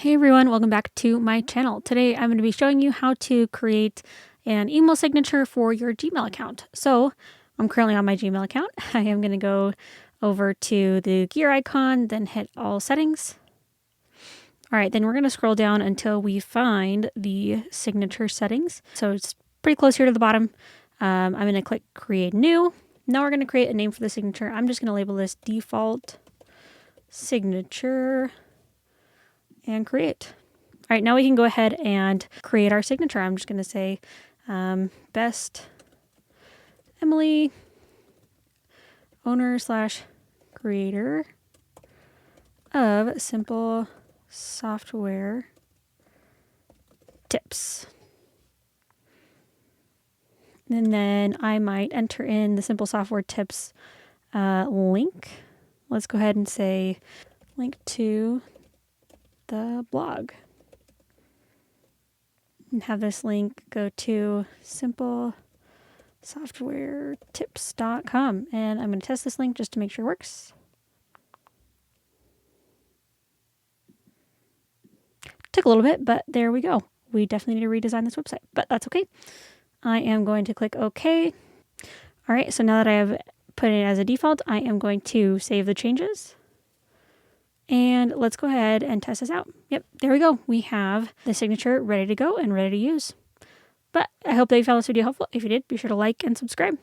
Hey everyone, welcome back to my channel. Today I'm going to be showing you how to create an email signature for your Gmail account. So I'm currently on my Gmail account. I am going to go over to the gear icon, then hit all settings. All right, then we're going to scroll down until we find the signature settings. So it's pretty close here to the bottom. I'm going to click create new. Now we're going to create a name for the signature. I'm just going to label this default signature and create. All right, now we can go ahead and create our signature. I'm just going to say best Emily, owner / creator of Simple Software Tips. And then I might enter in the Simple Software Tips link. Let's go ahead and say link to the blog. And have this link go to simplesoftwaretips.com. And I'm going to test this link just to make sure it works. Took a little bit, but there we go. We definitely need to redesign this website, but that's okay. I am going to click OK. All right, so now that I have put it as a default, I am going to save the changes. And let's go ahead and test this out. Yep, there we go. We have the signature ready to go and ready to use. But I hope that you found this video helpful. If you did, be sure to like and subscribe.